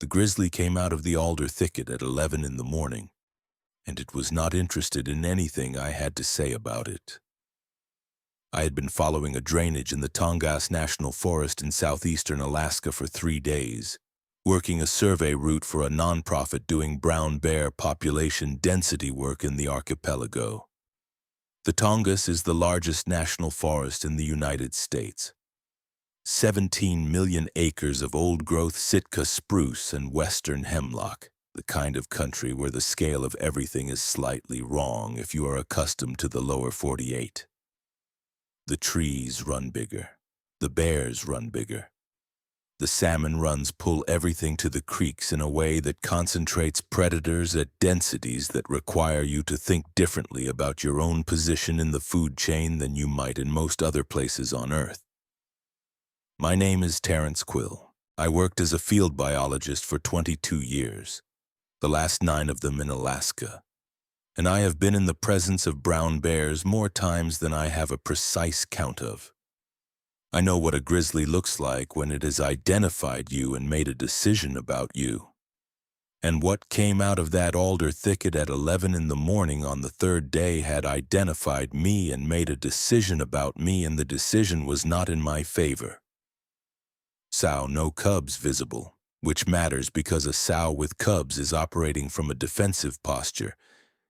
The grizzly came out of the alder thicket at 11 in the morning, and it was not interested in anything I had to say about it. I had been following a drainage in the Tongass National Forest in southeastern Alaska for 3 days, working a survey route for a nonprofit doing brown bear population density work in the archipelago. The Tongass is the largest national forest in the United States. 17 million acres of old-growth Sitka spruce and western hemlock, the kind of country where the scale of everything is slightly wrong if you are accustomed to the lower 48. The trees run bigger. The bears run bigger. The salmon runs pull everything to the creeks in a way that concentrates predators at densities that require you to think differently about your own position in the food chain than you might in most other places on Earth. My name is Terrence Quill. I worked as a field biologist for 22 years, the last 9 of them in Alaska. And I have been in the presence of brown bears more times than I have a precise count of. I know what a grizzly looks like when it has identified you and made a decision about you. And what came out of that alder thicket at 11 in the morning on the 3rd day had identified me and made a decision about me, and the decision was not in my favor. Sow, no cubs visible, which matters because a sow with cubs is operating from a defensive posture,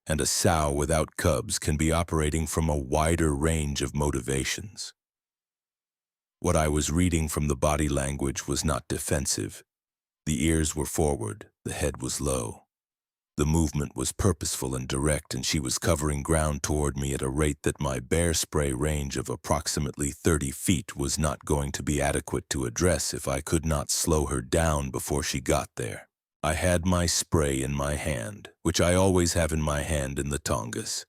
and a sow without cubs can be operating from a wider range of motivations. What I was reading from the body language was not defensive. The ears were forward, the head was low. The movement was purposeful and direct, and she was covering ground toward me at a rate that my bear spray range of approximately 30 feet was not going to be adequate to address if I could not slow her down before she got there. I had my spray in my hand, which I always have in my hand in the Tongass.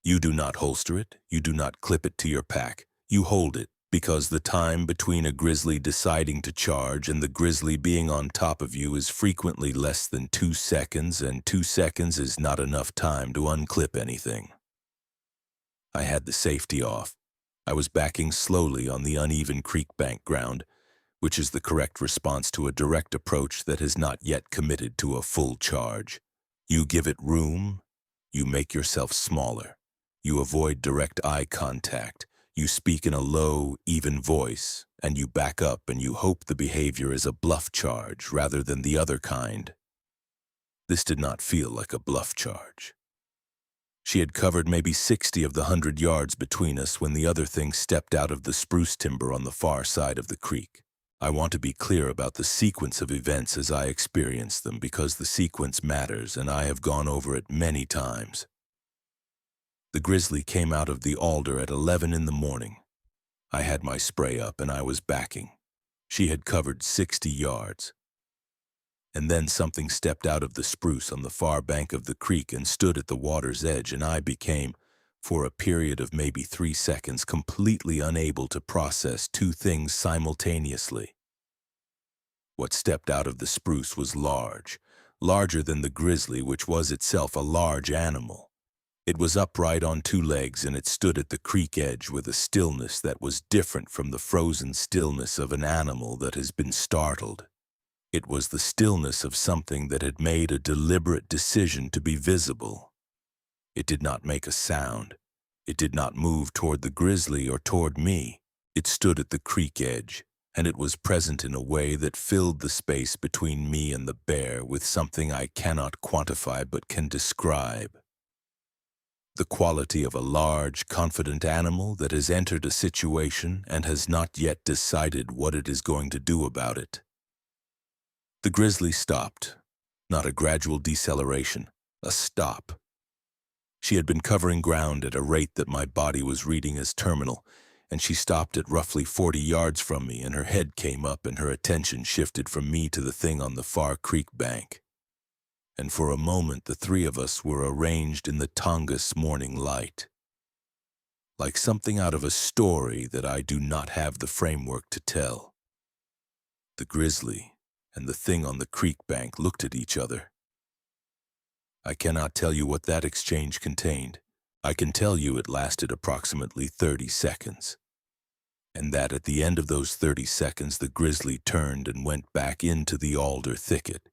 You do not holster it, you do not clip it to your pack, you hold it, because the time between a grizzly deciding to charge and the grizzly being on top of you is frequently less than 2 seconds, and 2 seconds is not enough time to unclip anything. I had the safety off. I was backing slowly on the uneven creek bank ground, which is the correct response to a direct approach that has not yet committed to a full charge. You give it room, you make yourself smaller, you avoid direct eye contact, you speak in a low, even voice, and you back up and you hope the behavior is a bluff charge rather than the other kind. This did not feel like a bluff charge. She had covered maybe 60 of the 100 yards between us when the other thing stepped out of the spruce timber on the far side of the creek. I want to be clear about the sequence of events as I experience them, because the sequence matters and I have gone over it many times. The grizzly came out of the alder at 11 in the morning. I had my spray up and I was backing. She had covered 60 yards. And then something stepped out of the spruce on the far bank of the creek and stood at the water's edge, and I became, for a period of maybe 3 seconds, completely unable to process 2 things simultaneously. What stepped out of the spruce was large, larger than the grizzly, which was itself a large animal. It was upright on 2 legs, and it stood at the creek edge with a stillness that was different from the frozen stillness of an animal that has been startled. It was the stillness of something that had made a deliberate decision to be visible. It did not make a sound. It did not move toward the grizzly or toward me. It stood at the creek edge, and it was present in a way that filled the space between me and the bear with something I cannot quantify but can describe. The quality of a large, confident animal that has entered a situation and has not yet decided what it is going to do about it. The grizzly stopped, not a gradual deceleration, a stop. She had been covering ground at a rate that my body was reading as terminal, and she stopped at roughly 40 yards from me, and her head came up and her attention shifted from me to the thing on the far creek bank. And for a moment the 3 of us were arranged in the Tongass morning light, like something out of a story that I do not have the framework to tell. The grizzly and the thing on the creek bank looked at each other. I cannot tell you what that exchange contained. I can tell you it lasted approximately 30 seconds. And that at the end of those 30 seconds the grizzly turned and went back into the alder thicket.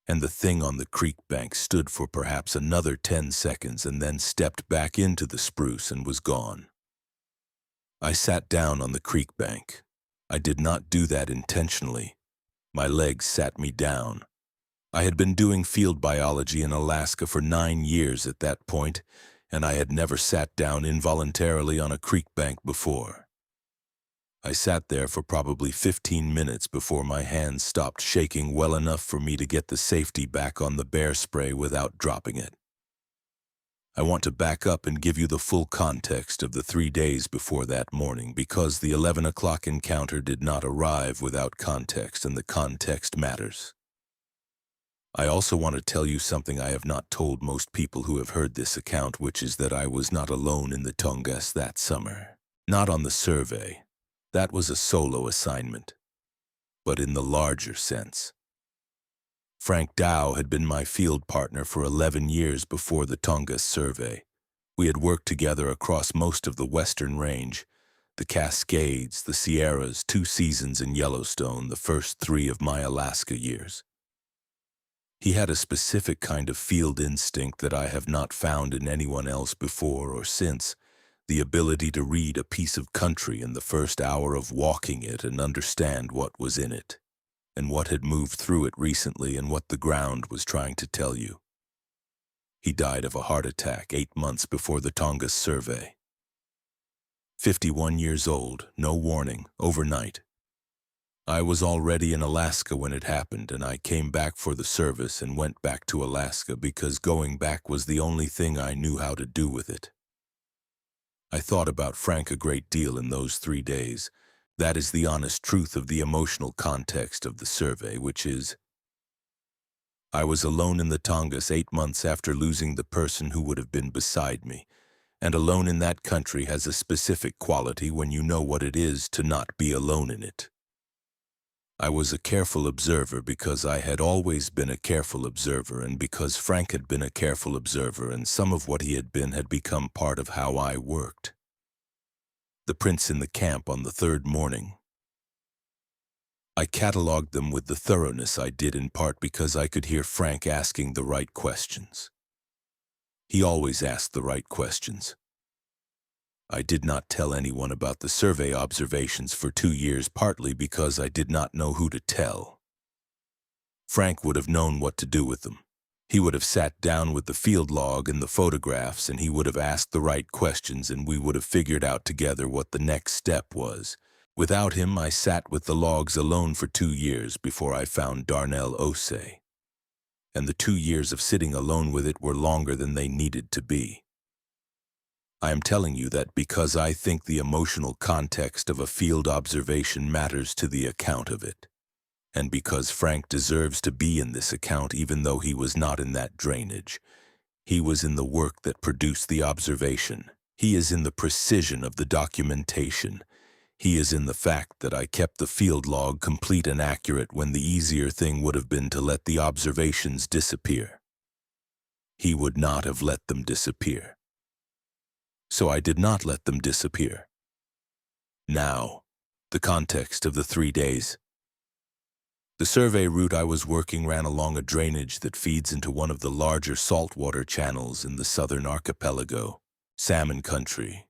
and the thing on the creek bank stood for perhaps another 10 seconds and then stepped back into the spruce and was gone. I sat down on the creek bank. I did not do that intentionally. My legs sat me down. I had been doing field biology in Alaska for 9 years at that point, and I had never sat down involuntarily on a creek bank before. I sat there for probably 15 minutes before my hands stopped shaking well enough for me to get the safety back on the bear spray without dropping it. I want to back up and give you the full context of the 3 days before that morning because the 11 o'clock encounter did not arrive without context, and the context matters. I also want to tell you something I have not told most people who have heard this account, which is that I was not alone in the Tongass that summer. Not on the survey. That was a solo assignment. But in the larger sense. Frank Dow had been my field partner for 11 years before the Tongass survey. We had worked together across most of the Western Range, the Cascades, the Sierras, 2 seasons in Yellowstone, the first 3 of my Alaska years. He had a specific kind of field instinct that I have not found in anyone else before or since, the ability to read a piece of country in the first hour of walking it and understand what was in it, and what had moved through it recently and what the ground was trying to tell you. He died of a heart attack 8 months before the Tongass survey. 51 years old, no warning, overnight. I was already in Alaska when it happened, and I came back for the service and went back to Alaska because going back was the only thing I knew how to do with it. I thought about Frank a great deal in those 3 days. That is the honest truth of the emotional context of the survey, which is, I was alone in the Tongass 8 months after losing the person who would have been beside me, and alone in that country has a specific quality when you know what it is to not be alone in it. I was a careful observer because I had always been a careful observer, and because Frank had been a careful observer, and some of what he had been had become part of how I worked. The prints in the camp on the 3rd morning. I cataloged them with the thoroughness I did in part because I could hear Frank asking the right questions. He always asked the right questions. I did not tell anyone about the survey observations for 2 years, partly because I did not know who to tell. Frank would have known what to do with them. He would have sat down with the field log and the photographs, and he would have asked the right questions, and we would have figured out together what the next step was. Without him, I sat with the logs alone for 2 years before I found Darnell Osei. And the 2 years of sitting alone with it were longer than they needed to be. I am telling you that because I think the emotional context of a field observation matters to the account of it, and because Frank deserves to be in this account even though he was not in that drainage. He was in the work that produced the observation. He is in the precision of the documentation. He is in the fact that I kept the field log complete and accurate when the easier thing would have been to let the observations disappear. He would not have let them disappear. So I did not let them disappear. Now, the context of the 3 days. The survey route I was working ran along a drainage that feeds into one of the larger saltwater channels in the southern archipelago. Salmon country,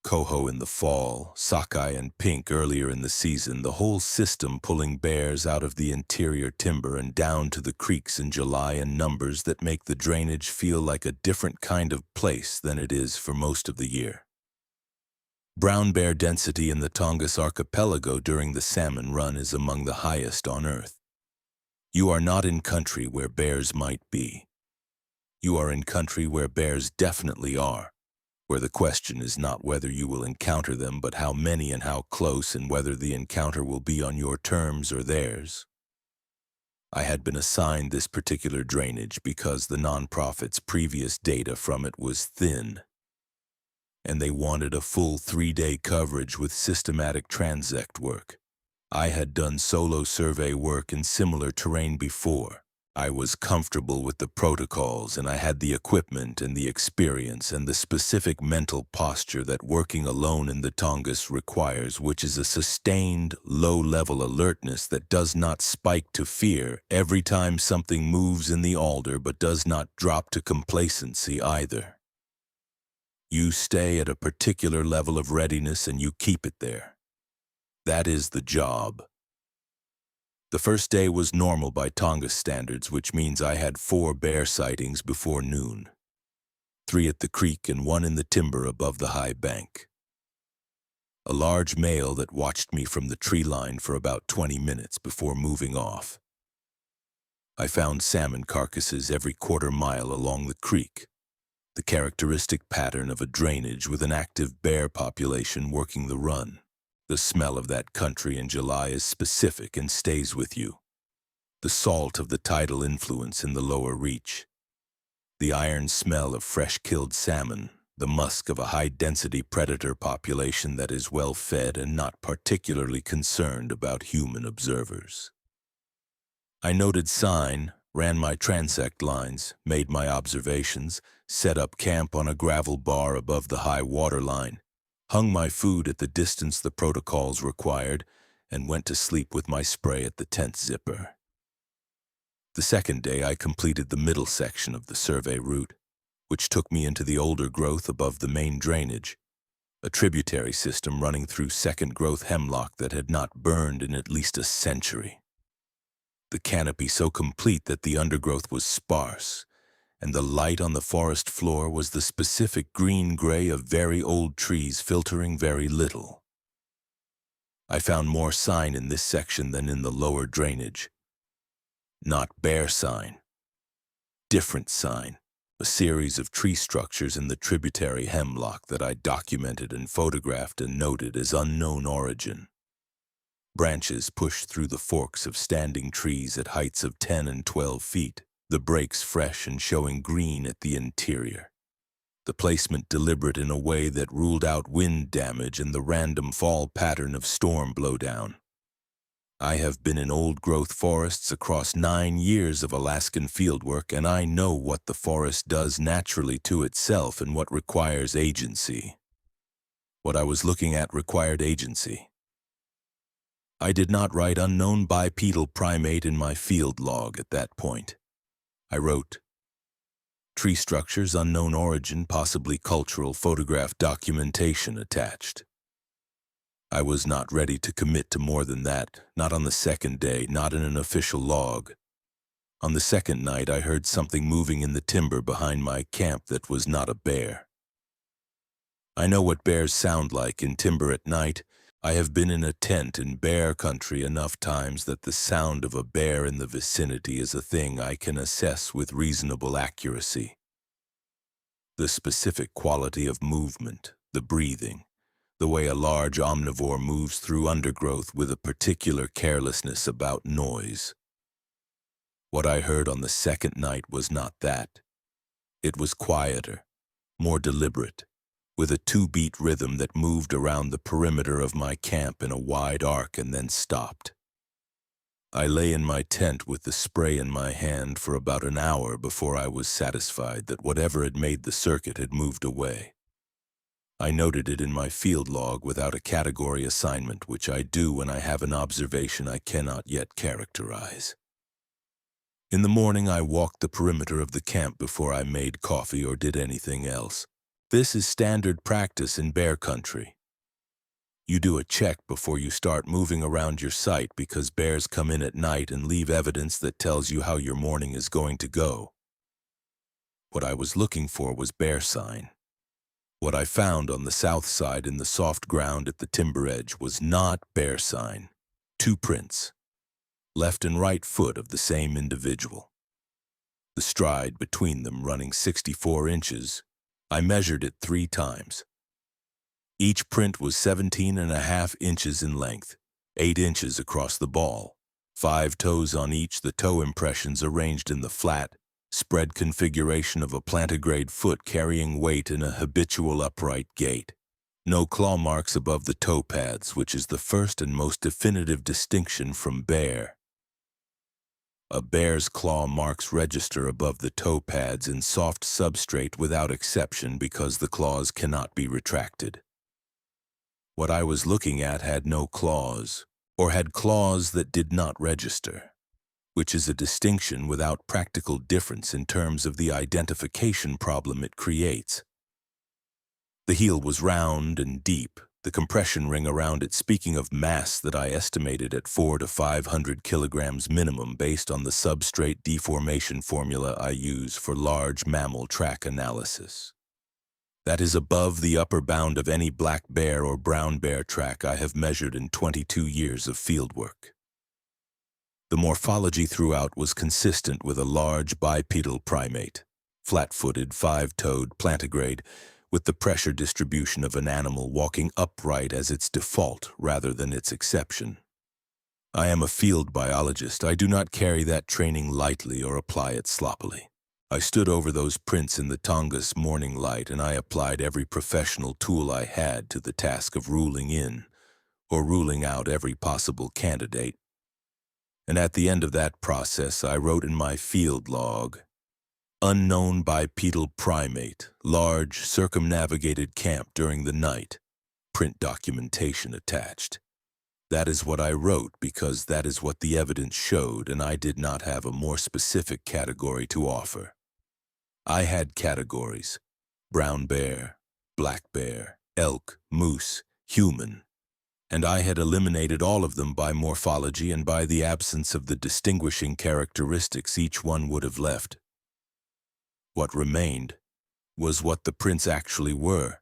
coho in the fall, sockeye and pink earlier in the season, the whole system pulling bears out of the interior timber and down to the creeks in July in numbers that make the drainage feel like a different kind of place than it is for most of the year. Brown bear density in the Tongass archipelago during the salmon run is among the highest on Earth. You are not in country where bears might be. You are in country where bears definitely are, where the question is not whether you will encounter them, but how many and how close, and whether the encounter will be on your terms or theirs. I had been assigned this particular drainage because the nonprofit's previous data from it was thin, and they wanted a full 3-day coverage with systematic transect work. I had done solo survey work in similar terrain before, I was comfortable with the protocols, and I had the equipment and the experience and the specific mental posture that working alone in the Tongass requires, which is a sustained, low-level alertness that does not spike to fear every time something moves in the alder but does not drop to complacency either. You stay at a particular level of readiness and you keep it there. That is the job. The first day was normal by Tongass standards, which means I had 4 bear sightings before noon. 3 at the creek and 1 in the timber above the high bank. A large male that watched me from the tree line for about 20 minutes before moving off. I found salmon carcasses every quarter-mile along the creek, the characteristic pattern of a drainage with an active bear population working the run. The smell of that country in July is specific and stays with you. The salt of the tidal influence in the lower reach. The iron smell of fresh-killed salmon. The musk of a high-density predator population that is well-fed and not particularly concerned about human observers. I noted sign, ran my transect lines, made my observations, set up camp on a gravel bar above the high water line, hung my food at the distance the protocols required, and went to sleep with my spray at the tent zipper. The second day I completed the middle section of the survey route, which took me into the older growth above the main drainage, a tributary system running through second-growth hemlock that had not burned in at least a century. The canopy so complete that the undergrowth was sparse, and the light on the forest floor was the specific green-gray of very old trees filtering very little. I found more sign in this section than in the lower drainage. Not bear sign. Different sign. A series of tree structures in the tributary hemlock that I documented and photographed and noted as unknown origin. Branches pushed through the forks of standing trees at heights of 10 and 12 feet. The breaks fresh and showing green at the interior. The placement deliberate in a way that ruled out wind damage and the random fall pattern of storm blowdown. I have been in old-growth forests across 9 years of Alaskan fieldwork, and I know what the forest does naturally to itself and what requires agency. What I was looking at required agency. I did not write unknown bipedal primate in my field log at that point. I wrote, tree structures, unknown origin, possibly cultural, photograph documentation attached. I was not ready to commit to more than that, not on the second day, not in an official log. On the second night, I heard something moving in the timber behind my camp that was not a bear. I know what bears sound like in timber at night. I have been in a tent in bear country enough times that the sound of a bear in the vicinity is a thing I can assess with reasonable accuracy. The specific quality of movement, the breathing, the way a large omnivore moves through undergrowth with a particular carelessness about noise. What I heard on the second night was not that. It was quieter, more deliberate, with a 2-beat rhythm that moved around the perimeter of my camp in a wide arc and then stopped. I lay in my tent with the spray in my hand for about an hour before I was satisfied that whatever had made the circuit had moved away. I noted it in my field log without a category assignment, which I do when I have an observation I cannot yet characterize. In the morning, I walked the perimeter of the camp before I made coffee or did anything else. This is standard practice in bear country. You do a check before you start moving around your site because bears come in at night and leave evidence that tells you how your morning is going to go. What I was looking for was bear sign. What I found on the south side in the soft ground at the timber edge was not bear sign. 2 prints, left and right foot of the same individual. The stride between them running 64 inches. I measured it 3 times. Each print was 17.5 inches in length, 8 inches across the ball, 5 toes on each, the toe impressions arranged in the flat, spread configuration of a plantigrade foot carrying weight in a habitual upright gait. No claw marks above the toe pads, which is the first and most definitive distinction from bear. A bear's claw marks register above the toe pads in soft substrate without exception because the claws cannot be retracted. What I was looking at had no claws, or had claws that did not register, which is a distinction without practical difference in terms of the identification problem it creates. The heel was round and deep, the compression ring around it speaking of mass that I estimated at 400 to 500 kilograms minimum based on the substrate deformation formula I use for large mammal track analysis. That is above the upper bound of any black bear or brown bear track I have measured in 22 years of fieldwork. The morphology throughout was consistent with a large bipedal primate, flat-footed, five-toed plantigrade, with the pressure distribution of an animal walking upright as its default rather than its exception. I am a field biologist. I do not carry that training lightly or apply it sloppily. I stood over those prints in the Tongass morning light, and I applied every professional tool I had to the task of ruling in or ruling out every possible candidate. And at the end of that process, I wrote in my field log, "Unknown bipedal primate, large circumnavigated camp during the night, print documentation attached." That is what I wrote because that is what the evidence showed, and I did not have a more specific category to offer. I had categories: brown bear, black bear, elk, moose, human, and I had eliminated all of them by morphology and by the absence of the distinguishing characteristics each one would have left. What remained was what the prints actually were,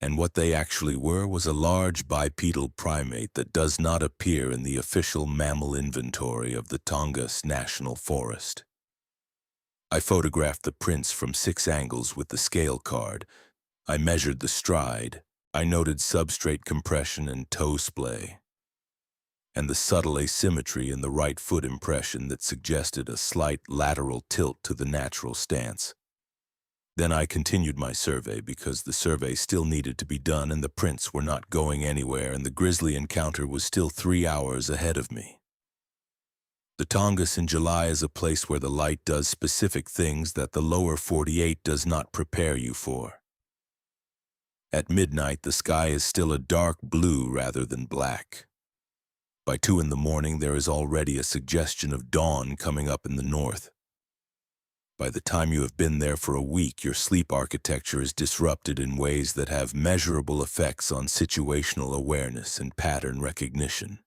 and what they actually were was a large bipedal primate that does not appear in the official mammal inventory of the Tongass National Forest. I photographed the prints from 6 angles with the scale card. I measured the stride. I noted substrate compression and toe splay, and the subtle asymmetry in the right foot impression that suggested a slight lateral tilt to the natural stance. Then I continued my survey because the survey still needed to be done and the prints were not going anywhere and the grizzly encounter was still 3 hours ahead of me. The Tongass in July is a place where the light does specific things that the lower 48 does not prepare you for. At midnight, the sky is still a dark blue rather than black. By 2 in the morning, there is already a suggestion of dawn coming up in the north. By the time you have been there for a week, your sleep architecture is disrupted in ways that have measurable effects on situational awareness and pattern recognition.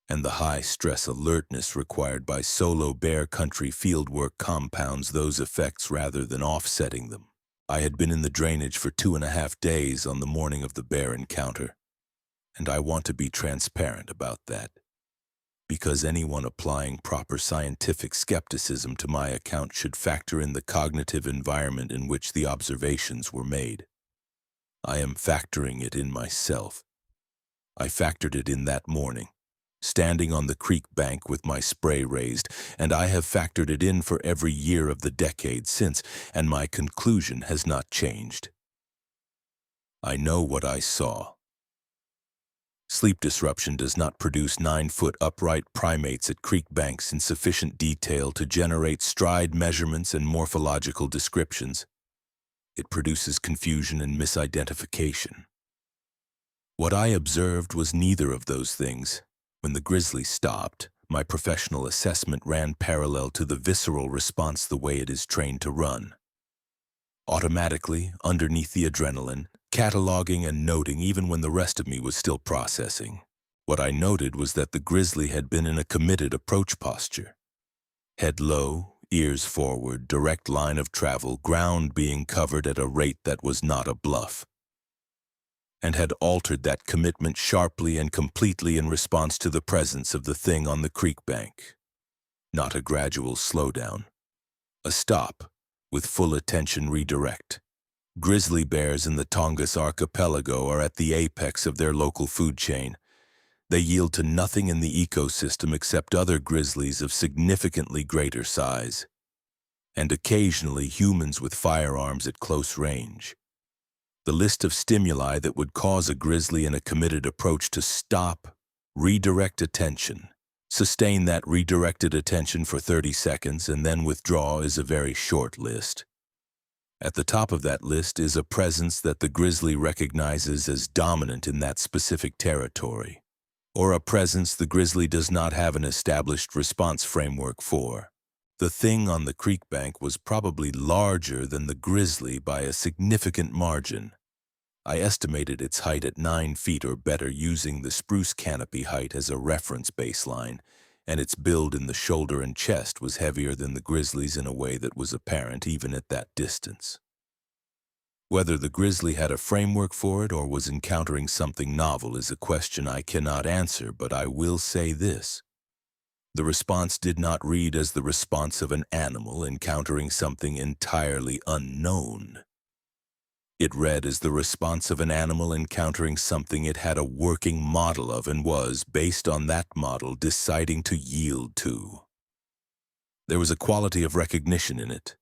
And the high-stress alertness required by solo bear country fieldwork compounds those effects rather than offsetting them. I had been in the drainage for 2.5 days on the morning of the bear encounter, and I want to be transparent about that, because anyone applying proper scientific skepticism to my account should factor in the cognitive environment in which the observations were made. I am factoring it in myself. I factored it in that morning, standing on the creek bank with my spray raised, and I have factored it in for every year of the decade since, and my conclusion has not changed. I know what I saw. Sleep disruption does not produce 9-foot upright primates at creek banks in sufficient detail to generate stride measurements and morphological descriptions. It produces confusion and misidentification. What I observed was neither of those things. When the grizzly stopped, my professional assessment ran parallel to the visceral response the way it is trained to run. Automatically, underneath the adrenaline, cataloging and noting even when the rest of me was still processing. What I noted was that the grizzly had been in a committed approach posture. Head low, ears forward, direct line of travel, ground being covered at a rate that was not a bluff, and had altered that commitment sharply and completely in response to the presence of the thing on the creek bank. Not a gradual slowdown. A stop, with full attention redirect. Grizzly bears in the Tongass archipelago are at the apex of their local food chain. They yield to nothing in the ecosystem except other grizzlies of significantly greater size, and occasionally humans with firearms at close range. The list of stimuli that would cause a grizzly in a committed approach to stop, redirect attention, Sustain that redirected attention for 30 seconds and then withdraw is a very short list. At the top of that list is a presence that the grizzly recognizes as dominant in that specific territory, or a presence the grizzly does not have an established response framework for. The thing on the creek bank was probably larger than the grizzly by a significant margin. I estimated its height at 9 feet or better using the spruce canopy height as a reference baseline, and its build in the shoulder and chest was heavier than the grizzly's in a way that was apparent even at that distance. Whether the grizzly had a framework for it or was encountering something novel is a question I cannot answer, but I will say this. The response did not read as the response of an animal encountering something entirely unknown. It read as the response of an animal encountering something it had a working model of and was, based on that model, deciding to yield to. There was a quality of recognition in it.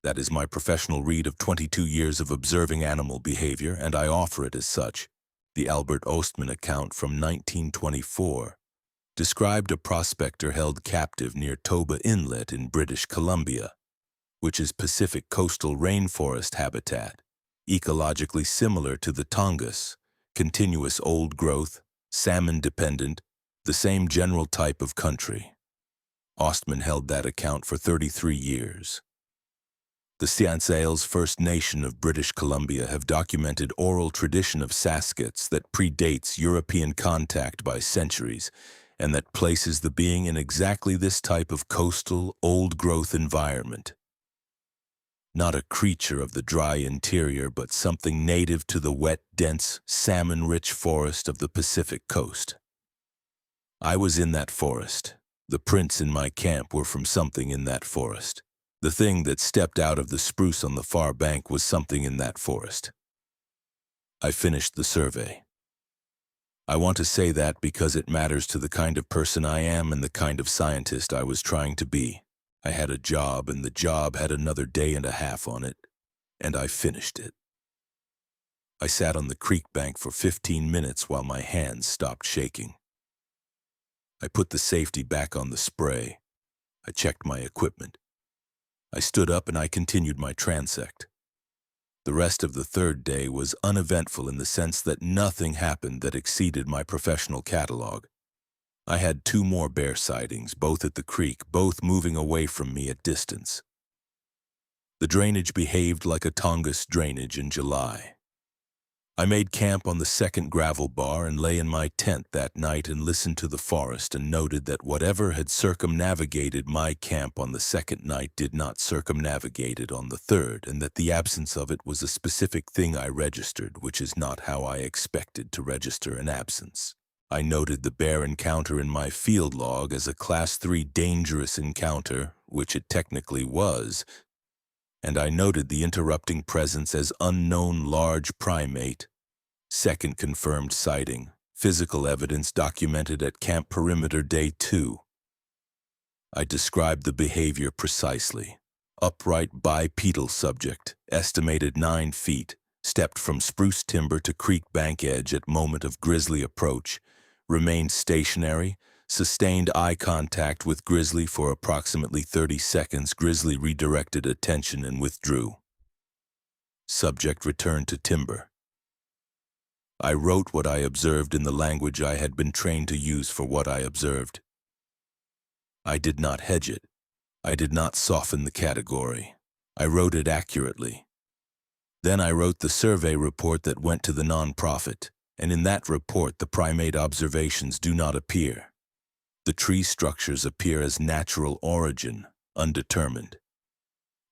That is my professional read of 22 years of observing animal behavior, and I offer it as such. The Albert Ostman account from 1924 described a prospector held captive near Toba Inlet in British Columbia, which is Pacific coastal rainforest habitat, ecologically similar to the Tongass, continuous old growth, salmon-dependent, the same general type of country. Ostman held that account for 33 years. The Sioux First Nation of British Columbia have documented oral tradition of Saskats that predates European contact by centuries, and that places the being in exactly this type of coastal, old-growth environment. Not a creature of the dry interior, but something native to the wet, dense, salmon-rich forest of the Pacific coast. I was in that forest. The prints in my camp were from something in that forest. The thing that stepped out of the spruce on the far bank was something in that forest. I finished the survey. I want to say that because it matters to the kind of person I am and the kind of scientist I was trying to be. I had a job, and the job had another day and a half on it, and I finished it. I sat on the creek bank for 15 minutes while my hands stopped shaking. I put the safety back on the spray. I checked my equipment. I stood up and I continued my transect. The rest of the third day was uneventful in the sense that nothing happened that exceeded my professional catalog. I had 2 more bear sightings, both at the creek, both moving away from me at distance. The drainage behaved like a Tongass drainage in July. I made camp on the second gravel bar and lay in my tent that night and listened to the forest and noted that whatever had circumnavigated my camp on the second night did not circumnavigate it on the third, and that the absence of it was a specific thing I registered, which is not how I expected to register an absence. I noted the bear encounter in my field log as a Class 3 dangerous encounter, which it technically was, and I noted the interrupting presence as unknown large primate. Second confirmed sighting. Physical evidence documented at Camp Perimeter Day 2. I described the behavior precisely. Upright bipedal subject, estimated 9 feet, stepped from spruce timber to creek bank edge at moment of grizzly approach, remained stationary, sustained eye contact with grizzly for approximately 30 seconds. Grizzly redirected attention and withdrew. Subject returned to timber. I wrote what I observed in the language I had been trained to use for what I observed. I did not hedge it. I did not soften the category. I wrote it accurately. Then I wrote the survey report that went to the nonprofit, and in that report the primate observations do not appear. The tree structures appear as natural origin, undetermined.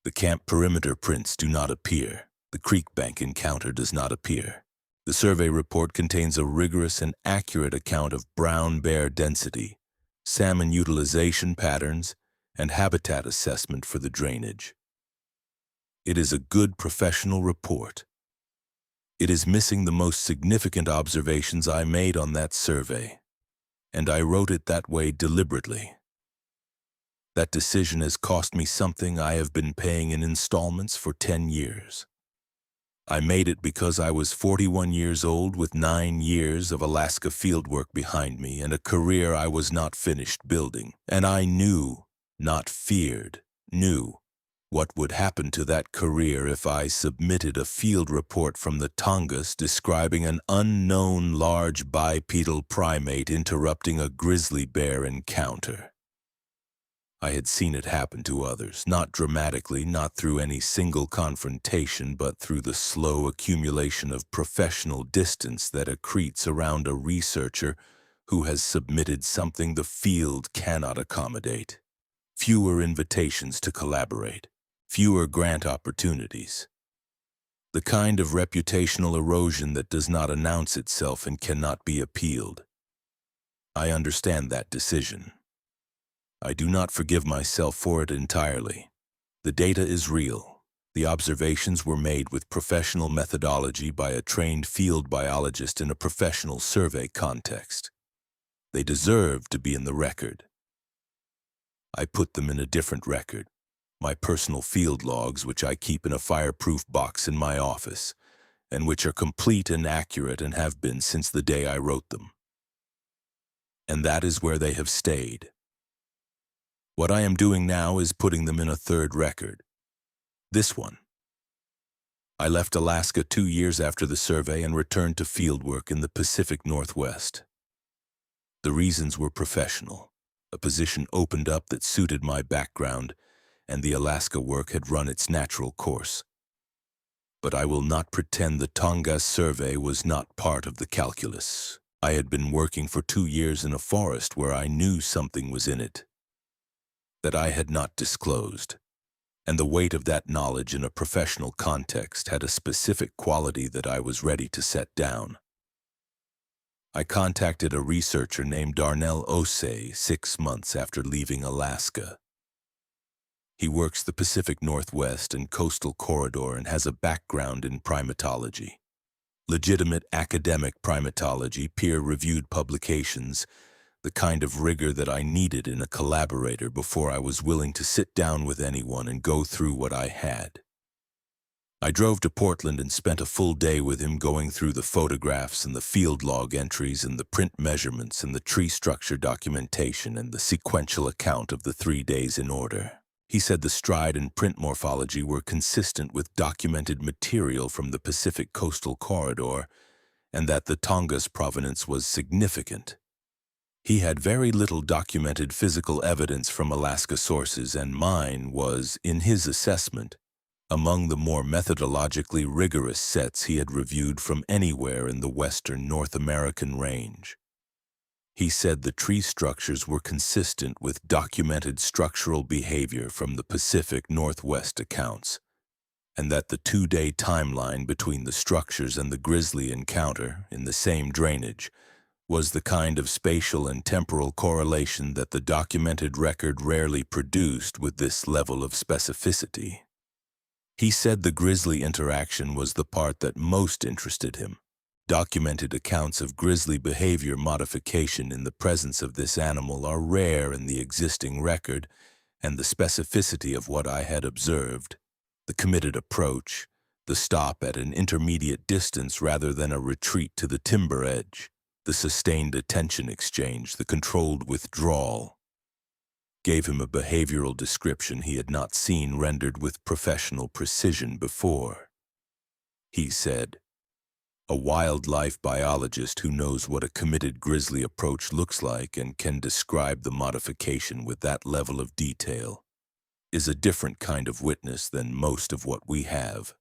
The camp perimeter prints do not appear. The creek bank encounter does not appear. The survey report contains a rigorous and accurate account of brown bear density, salmon utilization patterns, and habitat assessment for the drainage. It is a good professional report. It is missing the most significant observations I made on that survey, and I wrote it that way deliberately. That decision has cost me something I have been paying in installments for 10 years. I made it because I was 41 years old with 9 years of Alaska fieldwork behind me and a career I was not finished building. And I knew, not feared, knew what would happen to that career if I submitted a field report from the Tongass describing an unknown large bipedal primate interrupting a grizzly bear encounter. I had seen it happen to others, not dramatically, not through any single confrontation, but through the slow accumulation of professional distance that accretes around a researcher who has submitted something the field cannot accommodate. Fewer invitations to collaborate, fewer grant opportunities. The kind of reputational erosion that does not announce itself and cannot be appealed. I understand that decision. I do not forgive myself for it entirely. The data is real. The observations were made with professional methodology by a trained field biologist in a professional survey context. They deserve to be in the record. I put them in a different record, my personal field logs, which I keep in a fireproof box in my office, and which are complete and accurate and have been since the day I wrote them. And that is where they have stayed. What I am doing now is putting them in a third record. This one. I left Alaska 2 years after the survey and returned to fieldwork in the Pacific Northwest. The reasons were professional. A position opened up that suited my background, and the Alaska work had run its natural course. But I will not pretend the Tongass survey was not part of the calculus. I had been working for 2 years in a forest where I knew something was in it that I had not disclosed, and the weight of that knowledge in a professional context had a specific quality that I was ready to set down. I contacted a researcher named Darnell Osei 6 months after leaving Alaska. He works the Pacific Northwest and coastal corridor and has a background in primatology. Legitimate academic primatology, peer-reviewed publications, the kind of rigor that I needed in a collaborator before I was willing to sit down with anyone and go through what I had. I drove to Portland and spent a full day with him going through the photographs and the field log entries and the print measurements and the tree structure documentation and the sequential account of the 3 days in order. He said the stride and print morphology were consistent with documented material from the Pacific coastal corridor and that the Tongass provenance was significant. He had very little documented physical evidence from Alaska sources, and mine was, in his assessment, among the more methodologically rigorous sets he had reviewed from anywhere in the western North American range. He said the tree structures were consistent with documented structural behavior from the Pacific Northwest accounts, and that the 2-day timeline between the structures and the grizzly encounter in the same drainage was the kind of spatial and temporal correlation that the documented record rarely produced with this level of specificity. He said the grizzly interaction was the part that most interested him. Documented accounts of grizzly behavior modification in the presence of this animal are rare in the existing record, and the specificity of what I had observed, the committed approach, the stop at an intermediate distance rather than a retreat to the timber edge, the sustained attention exchange, the controlled withdrawal, gave him a behavioral description he had not seen rendered with professional precision before. He said, "A wildlife biologist who knows what a committed grizzly approach looks like and can describe the modification with that level of detail is a different kind of witness than most of what we have."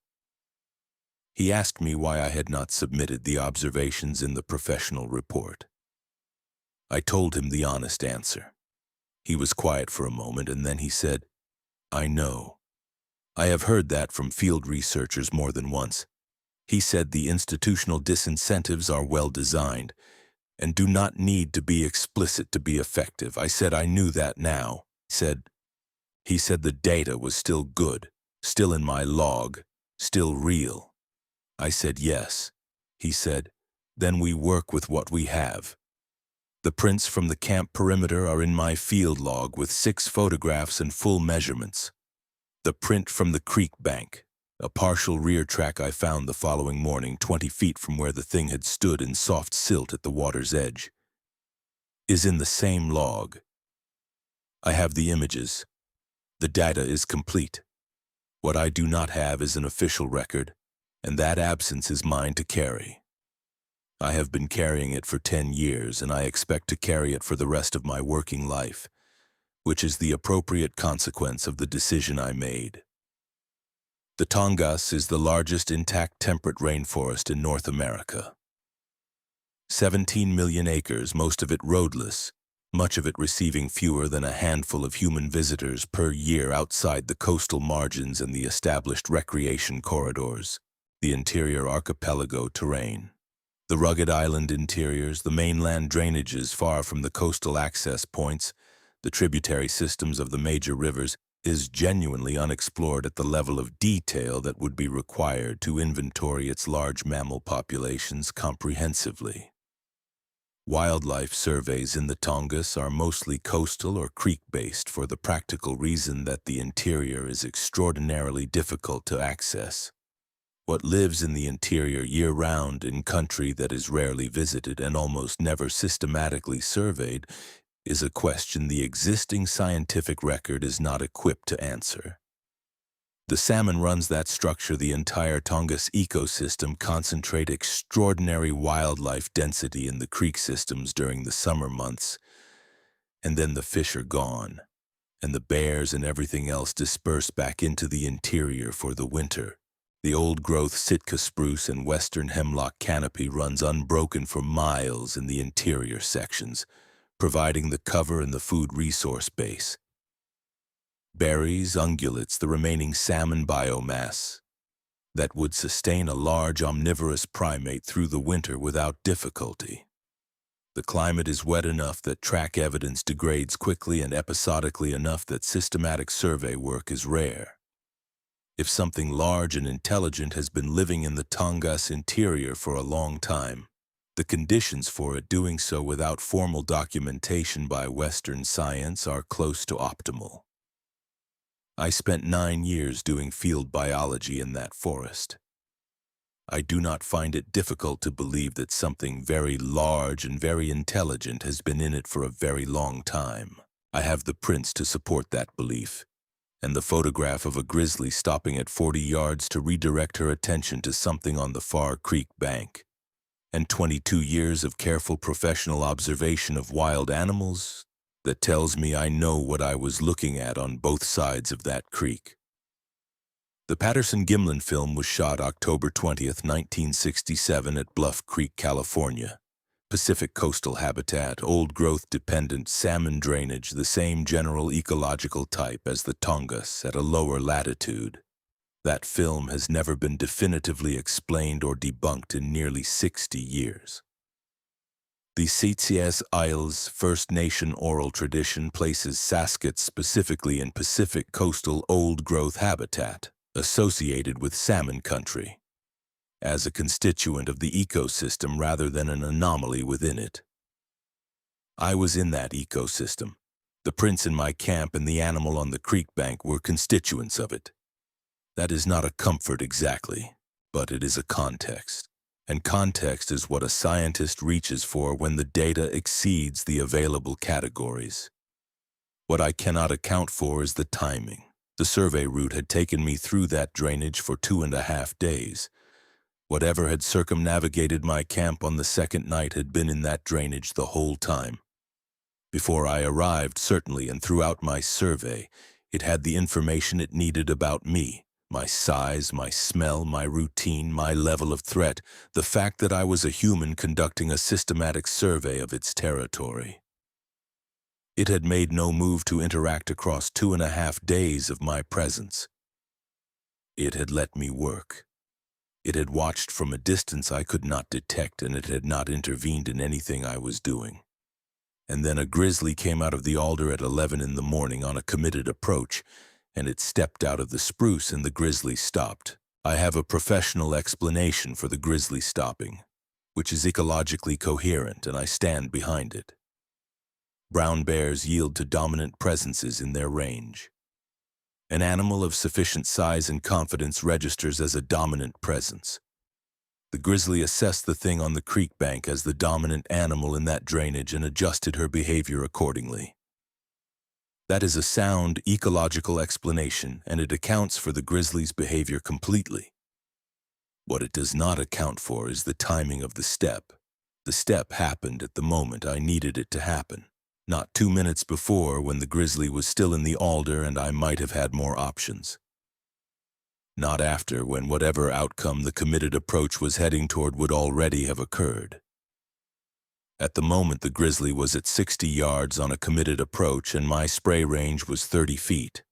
He asked me why I had not submitted the observations in the professional report. I told him the honest answer. He was quiet for a moment, and then he said, "I know. I have heard that from field researchers more than once." He said the institutional disincentives are well designed and do not need to be explicit to be effective. I said I knew that now. He said the data was still good, still in my log, still real. I said yes. He said, "Then we work with what we have. The prints from the camp perimeter are in my field log with 6 photographs and full measurements. The print from the creek bank, A partial rear track I found the following morning, 20 feet from where the thing had stood in soft silt at the water's edge, is in the same log. I have the images. The data is complete. What I do not have is an official record, and that absence is mine to carry. I have been carrying it for 10 years, and I expect to carry it for the rest of my working life, which is the appropriate consequence of the decision I made. The Tongass is the largest intact temperate rainforest in North America. 17 million acres, most of it roadless, much of it receiving fewer than a handful of human visitors per year outside the coastal margins and the established recreation corridors, the interior archipelago terrain. The rugged island interiors, the mainland drainages far from the coastal access points, the tributary systems of the major rivers, is genuinely unexplored at the level of detail that would be required to inventory its large mammal populations comprehensively. Wildlife surveys in the Tongass are mostly coastal or creek-based for the practical reason that the interior is extraordinarily difficult to access. What lives in the interior year-round in country that is rarely visited and almost never systematically surveyed is a question the existing scientific record is not equipped to answer. The salmon runs that structure the entire Tongass ecosystem concentrate extraordinary wildlife density in the creek systems during the summer months, and then the fish are gone, and the bears and everything else disperse back into the interior for the winter. The old-growth Sitka spruce and western hemlock canopy runs unbroken for miles in the interior sections, providing the cover and the food resource base. Berries, ungulates, the remaining salmon biomass that would sustain a large omnivorous primate through the winter without difficulty. The climate is wet enough that track evidence degrades quickly and episodically enough that systematic survey work is rare. If something large and intelligent has been living in the Tongass interior for a long time, the conditions for it doing so without formal documentation by Western science are close to optimal. I spent 9 years doing field biology in that forest. I do not find it difficult to believe that something very large and very intelligent has been in it for a very long time. I have the prints to support that belief, and the photograph of a grizzly stopping at 40 yards to redirect her attention to something on the far creek bank, and 22 years of careful professional observation of wild animals that tells me I know what I was looking at on both sides of that creek. The Patterson-Gimlin film was shot October 20th, 1967 at Bluff Creek, California. Pacific coastal habitat, old-growth dependent salmon drainage, the same general ecological type as the Tongass at a lower latitude. That film has never been definitively explained or debunked in nearly 60 years. The Tsetsaes Isles First Nation oral tradition places Saskats specifically in Pacific coastal old-growth habitat, associated with salmon country, as a constituent of the ecosystem rather than an anomaly within it. I was in that ecosystem. The prints in my camp and the animal on the creek bank were constituents of it. That is not a comfort exactly, but it is a context. And context is what a scientist reaches for when the data exceeds the available categories. What I cannot account for is the timing. The survey route had taken me through that drainage for 2.5 days. Whatever had circumnavigated my camp on the second night had been in that drainage the whole time. Before I arrived, certainly, and throughout my survey, it had the information it needed about me. My size, my smell, my routine, my level of threat, the fact that I was a human conducting a systematic survey of its territory. It had made no move to interact across 2.5 days of my presence. It had let me work. It had watched from a distance I could not detect, and it had not intervened in anything I was doing. And then a grizzly came out of the alder at 11 in the morning on a committed approach, and it stepped out of the spruce and the grizzly stopped. I have a professional explanation for the grizzly stopping, which is ecologically coherent, and I stand behind it. Brown bears yield to dominant presences in their range. An animal of sufficient size and confidence registers as a dominant presence. The grizzly assessed the thing on the creek bank as the dominant animal in that drainage and adjusted her behavior accordingly. That is a sound ecological explanation, and it accounts for the grizzly's behavior completely. What it does not account for is the timing of the step. The step happened at the moment I needed it to happen, not 2 minutes before when the grizzly was still in the alder and I might have had more options. Not after, when whatever outcome the committed approach was heading toward would already have occurred. At the moment, the grizzly was at 60 yards on a committed approach and my spray range was 30 feet,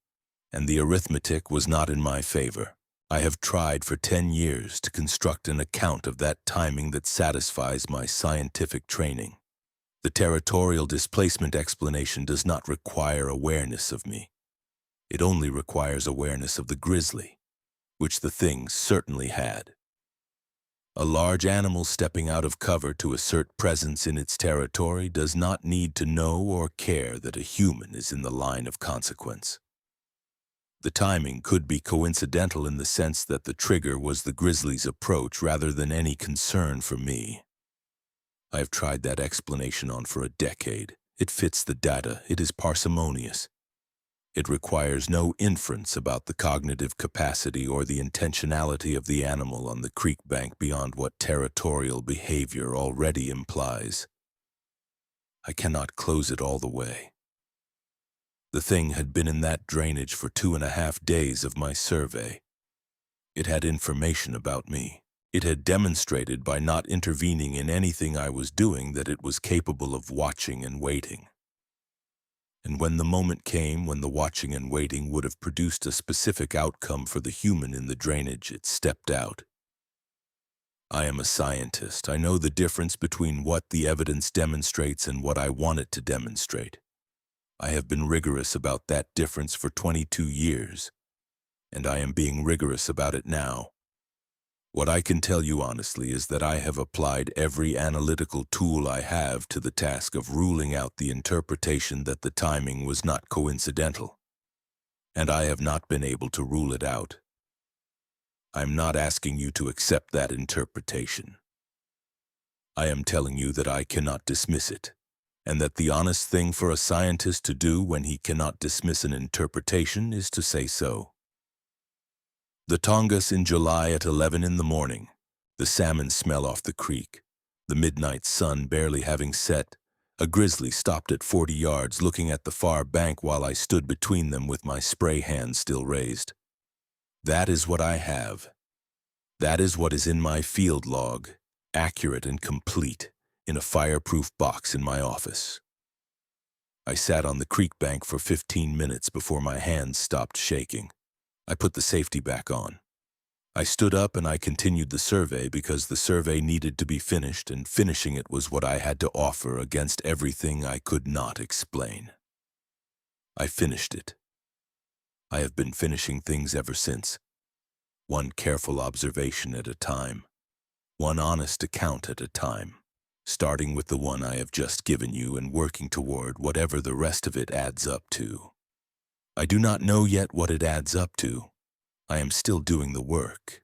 and the arithmetic was not in my favor. I have tried for 10 years to construct an account of that timing that satisfies my scientific training. The territorial displacement explanation does not require awareness of me. It only requires awareness of the grizzly, which the thing certainly had. A large animal stepping out of cover to assert presence in its territory does not need to know or care that a human is in the line of consequence. The timing could be coincidental in the sense that the trigger was the grizzly's approach rather than any concern for me. I have tried that explanation on for a decade. It fits the data. It is parsimonious. It requires no inference about the cognitive capacity or the intentionality of the animal on the creek bank beyond what territorial behavior already implies. I cannot close it all the way. The thing had been in that drainage for 2.5 days of my survey. It had information about me. It had demonstrated by not intervening in anything I was doing that it was capable of watching and waiting. And when the moment came when the watching and waiting would have produced a specific outcome for the human in the drainage, it stepped out. I am a scientist. I know the difference between what the evidence demonstrates and what I want it to demonstrate. I have been rigorous about that difference for 22 years, and I am being rigorous about it now. What I can tell you honestly is that I have applied every analytical tool I have to the task of ruling out the interpretation that the timing was not coincidental, and I have not been able to rule it out. I'm not asking you to accept that interpretation. I am telling you that I cannot dismiss it, and that the honest thing for a scientist to do when he cannot dismiss an interpretation is to say so. The Tongass in July at 11 in the morning. The salmon smell off the creek. The midnight sun barely having set. A grizzly stopped at 40 yards looking at the far bank while I stood between them with my spray hand still raised. That is what I have. That is what is in my field log, accurate and complete, in a fireproof box in my office. I sat on the creek bank for 15 minutes before my hands stopped shaking. I put the safety back on. I stood up and I continued the survey because the survey needed to be finished, and finishing it was what I had to offer against everything I could not explain. I finished it. I have been finishing things ever since. One careful observation at a time. One honest account at a time. Starting with the one I have just given you and working toward whatever the rest of it adds up to. I do not know yet what it adds up to. I am still doing the work.